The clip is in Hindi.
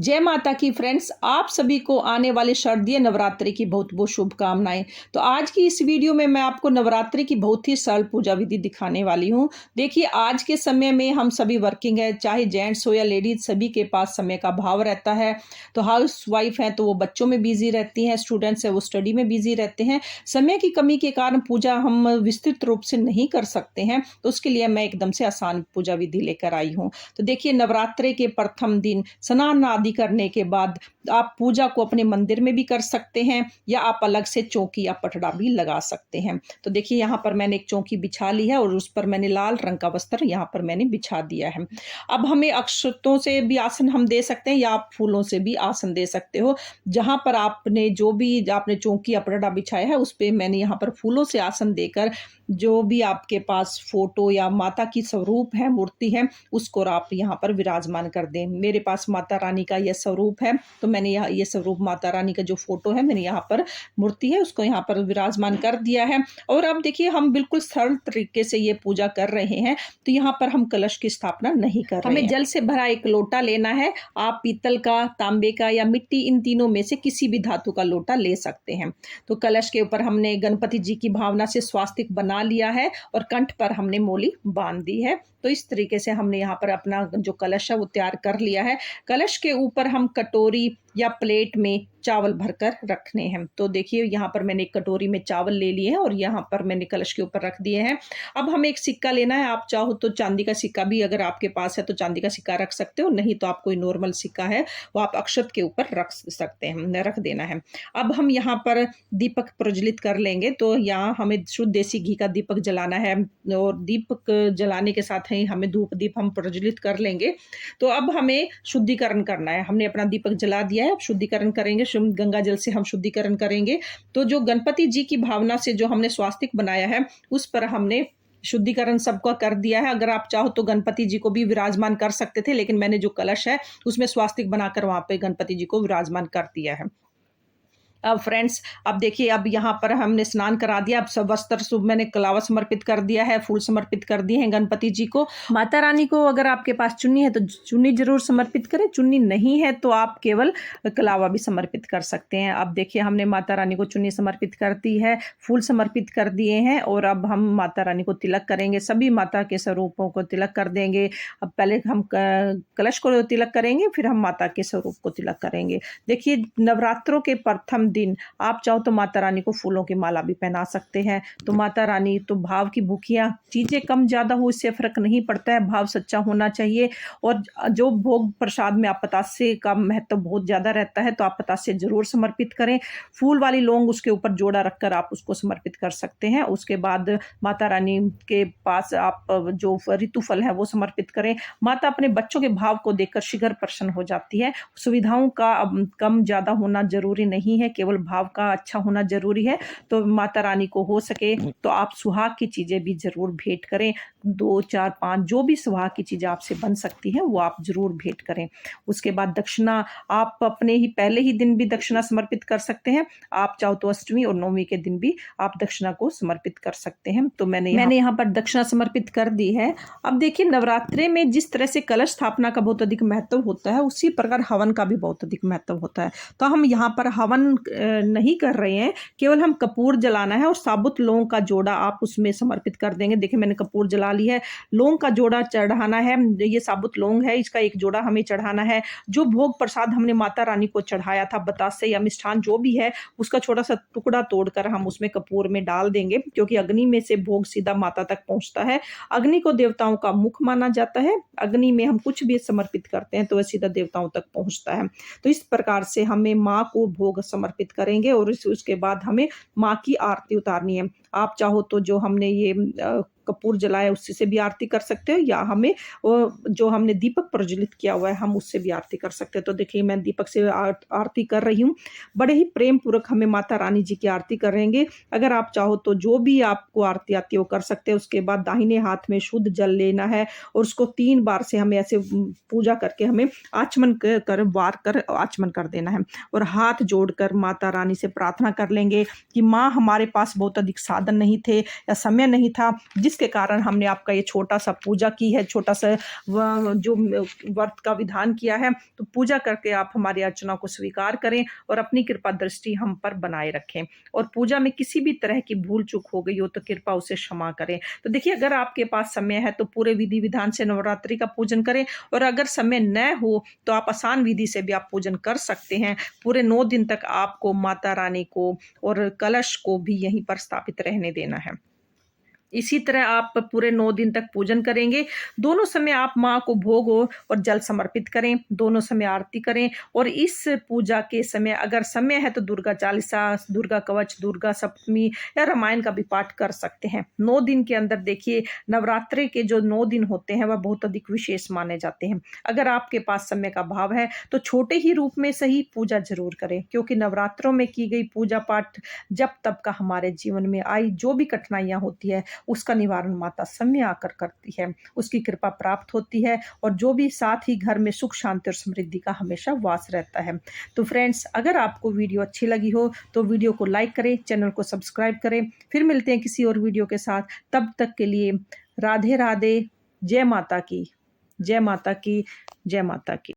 जय माता की फ्रेंड्स, आप सभी को आने वाले शारदीय नवरात्रि की बहुत बहुत शुभकामनाएं। तो आज की इस वीडियो में मैं आपको नवरात्रि की बहुत ही सरल पूजा विधि दिखाने वाली हूं। देखिए, आज के समय में हम सभी वर्किंग है, चाहे जेंट्स हो या लेडीज, सभी के पास समय का अभाव रहता है। तो हाउस वाइफ हैं तो वो बच्चों में बिजी रहती हैं, स्टूडेंट्स हैं वो स्टडी में बिजी रहते हैं। समय की कमी के कारण पूजा हम विस्तृत रूप से नहीं कर सकते हैं, तो उसके लिए मैं एकदम से आसान पूजा विधि लेकर आई हूँ। तो देखिए, नवरात्रि के प्रथम दिन स्नान आदि करने के बाद आप पूजा को अपने मंदिर में भी कर सकते हैं, या आप अलग से चौकी या पटड़ा भी लगा सकते हैं। तो देखिए, यहाँ पर मैंने एक चौकी बिछा ली है और उस पर मैंने लाल रंग का वस्त्र यहाँ पर मैंने बिछा दिया है। अब हमें अक्षतों से भी आसन हम दे सकते हैं, या आप फूलों से भी आसन दे सकते हो। जहां पर आपने आपने चौकी या पटड़ा बिछाया है, उस पे मैंने यहाँ पर फूलों से आसन देकर जो भी आपके पास फोटो या माता की स्वरूप है, मूर्ति है, उसको आप यहाँ पर विराजमान कर दें। मेरे पास माता रानी का यह स्वरूप है, तो मैंने ये स्वरूप माता रानी का जो फोटो है, मैंने यहाँ पर मूर्ति है उसको यहाँ पर विराजमान कर दिया है। और अब देखिए, हम बिल्कुल सरल तरीके से ये पूजा कर रहे हैं। तो यहाँ पर हम कलश की स्थापना नहीं कर रहे हैं। हमें जल से भरा एक लोटा लेना है। आप पीतल का, तांबे का या मिट्टी, इन तीनों में से किसी भी धातु का लोटा ले सकते हैं। तो कलश के ऊपर हमने गणपति जी की भावना से स्वास्तिक बना लिया है और कंठ पर हमने मोली बांध दी है। तो इस तरीके से हमने यहाँ पर अपना जो कलश है वो तैयार कर लिया है। कलश के ऊपर हम कटोरी या प्लेट में चावल भरकर रखने हैं। तो देखिए, यहाँ पर मैंने एक कटोरी में चावल ले लिए हैं और यहाँ पर मैंने कलश के ऊपर रख दिए हैं। अब हमें एक सिक्का लेना है। आप चाहो तो चांदी का सिक्का भी अगर आपके पास है तो चांदी का सिक्का रख सकते हो, नहीं तो आप कोई नॉर्मल सिक्का है वो आप अक्षत के ऊपर रख सकते हैं, रख देना है। अब हम यहाँ पर दीपक प्रज्वलित कर लेंगे। तो यहाँ हमें शुद्ध देसी घी का दीपक जलाना है और दीपक जलाने के साथ ही हमें धूप दीप हम प्रज्वलित कर लेंगे। तो अब हमें शुद्धिकरण करना है। हमने अपना दीपक जला दिया है, अब शुद्धिकरण करेंगे। गंगा जल से हम शुद्धिकरण करेंगे। तो जो गणपति जी की भावना से जो हमने स्वास्तिक बनाया है, उस पर हमने शुद्धिकरण सबका कर दिया है। अगर आप चाहो तो गणपति जी को भी विराजमान कर सकते थे, लेकिन मैंने जो कलश है उसमें स्वास्तिक बनाकर वहां पे गणपति जी को विराजमान कर दिया है। अब फ्रेंड्स, अब देखिए, अब यहाँ पर हमने स्नान करा दिया। अब सब वस्त्र शुभ मैंने कलावा समर्पित कर दिया है, फूल समर्पित कर दिए हैं गणपति जी को। माता रानी को अगर आपके पास चुन्नी है तो चुन्नी जरूर समर्पित करें, चुन्नी नहीं है तो आप केवल कलावा भी समर्पित कर सकते हैं। अब देखिए, हमने माता रानी को चुन्नी समर्पित कर दी है, फूल समर्पित कर दिए हैं और अब हम माता रानी को तिलक करेंगे। सभी माता के स्वरूपों को तिलक कर देंगे। अब पहले हम कलश को तिलक करेंगे, फिर हम माता के स्वरूप को तिलक करेंगे। देखिए, नवरात्रों के प्रथम दिन आप चाहो तो माता रानी को फूलों की माला भी पहना सकते हैं। तो माता रानी तो भाव की भूखियां, चीजें कम ज्यादा हो इससे फर्क नहीं पड़ता है, भाव सच्चा होना चाहिए। और जो भोग प्रसाद में आप पतासे का महत्व बहुत ज्यादा रहता है, तो आप पतासे जरूर समर्पित करें। फूल वाली लौंग उसके ऊपर जोड़ा रखकर आप उसको समर्पित कर सकते हैं। उसके बाद माता रानी के पास आप जो ऋतु फल है वो समर्पित करें। माता अपने बच्चों के भाव को देखकर शीघ्र प्रसन्न हो जाती है। सुविधाओं का कम ज्यादा होना जरूरी नहीं है, केवल भाव का अच्छा होना जरूरी है। तो माता रानी को हो सके तो आप सुहाग की चीजें भी जरूर भेंट करें। 2, 4, 5 जो भी सुहाग की चीजें आपसे बन सकती हैं वो आप जरूर भेंट करें। उसके बाद दक्षिणा आप अपने ही पहले ही दिन भी दक्षिणा समर्पित कर सकते हैं। आप चाहो तो अष्टमी और नवमी के दिन भी आप दक्षिणा को समर्पित कर सकते हैं। तो मैंने यहाँ पर दक्षिणा समर्पित कर दी है। अब देखिए, नवरात्रि में जिस तरह से कलश स्थापना का बहुत अधिक महत्व होता है, उसी प्रकार हवन का भी बहुत अधिक महत्व होता है। तो हम यहाँ पर हवन नहीं कर रहे हैं, केवल हम कपूर जलाना है और साबुत लौंग का जोड़ा आप उसमें समर्पित कर देंगे। देखिए, मैंने कपूर जला ली है, लौंग का जोड़ा चढ़ाना है। ये साबुत लौंग है, इसका एक जोड़ा हमें चढ़ाना है। जो भोग प्रसाद हमने माता रानी को चढ़ाया था, बतासे या मिष्ठान जो भी है, उसका छोटा सा टुकड़ा तोड़कर हम उसमें कपूर में डाल देंगे, क्योंकि अग्नि में से भोग सीधा माता तक पहुंचता है। अग्नि को देवताओं का मुख माना जाता है। अग्नि में हम कुछ भी समर्पित करते हैं तो वह सीधा देवताओं तक पहुंचता है। तो इस प्रकार से हमें माँ को भोग समर्पित करेंगे और उसके बाद हमें माँ की आरती उतारनी है। आप चाहो तो जो हमने ये कपूर जलाया उससे से भी आरती कर सकते हो, या हमें जो हमने दीपक प्रज्वलित किया हुआ है हम उससे भी आरती कर सकते हैं। तो देखिए, मैं दीपक से आरती कर रही हूँ। बड़े ही प्रेम पूर्वक हमें माता रानी जी की आरती करेंगे। अगर आप चाहो तो जो भी आपको आरती आती है वो कर सकते हैं। उसके बाद दाहिने हाथ में शुद्ध जल लेना है और उसको 3 बार से हमें ऐसे पूजा करके हमें आचमन कर वार कर आचमन कर देना है और हाथ जोड़कर माता रानी से प्रार्थना कर लेंगे कि माँ, हमारे पास बहुत अधिक साधन नहीं थे या समय नहीं था, जिस जिसके कारण हमने आपका ये छोटा सा पूजा की है, छोटा सा जो व्रत का विधान किया है। तो पूजा करके आप हमारी अर्चना को स्वीकार करें और अपनी कृपा दृष्टि हम पर बनाए रखें, और पूजा में किसी भी तरह की भूल चूक हो गई हो तो कृपा उसे क्षमा करें। तो देखिए, अगर आपके पास समय है तो पूरे विधि विधान से नवरात्रि का पूजन करें, और अगर समय न हो तो आप आसान विधि से भी आप पूजन कर सकते हैं। पूरे 9 दिन तक आपको माता रानी को और कलश को भी यहीं पर स्थापित रहने देना है। इसी तरह आप पूरे 9 दिन तक पूजन करेंगे। दोनों समय आप माँ को भोग और जल समर्पित करें, दोनों समय आरती करें, और इस पूजा के समय अगर समय है तो दुर्गा चालीसा, दुर्गा कवच, दुर्गा सप्तमी या रामायण का भी पाठ कर सकते हैं। 9 दिन के अंदर देखिए, नवरात्रि के जो 9 दिन होते हैं वह बहुत अधिक विशेष माने जाते हैं। अगर आपके पास समय का अभाव है तो छोटे ही रूप में सही पूजा ज़रूर करें, क्योंकि नवरात्रों में की गई पूजा पाठ जब तब का हमारे जीवन में आई जो भी कठिनाइयाँ होती है उसका निवारण माता समय आकर करती है, उसकी कृपा प्राप्त होती है, और जो भी साथ ही घर में सुख शांति और समृद्धि का हमेशा वास रहता है। तो फ्रेंड्स, अगर आपको वीडियो अच्छी लगी हो तो वीडियो को लाइक करें, चैनल को सब्सक्राइब करें। फिर मिलते हैं किसी और वीडियो के साथ, तब तक के लिए राधे राधे। जय माता की, जय माता की, जय माता की।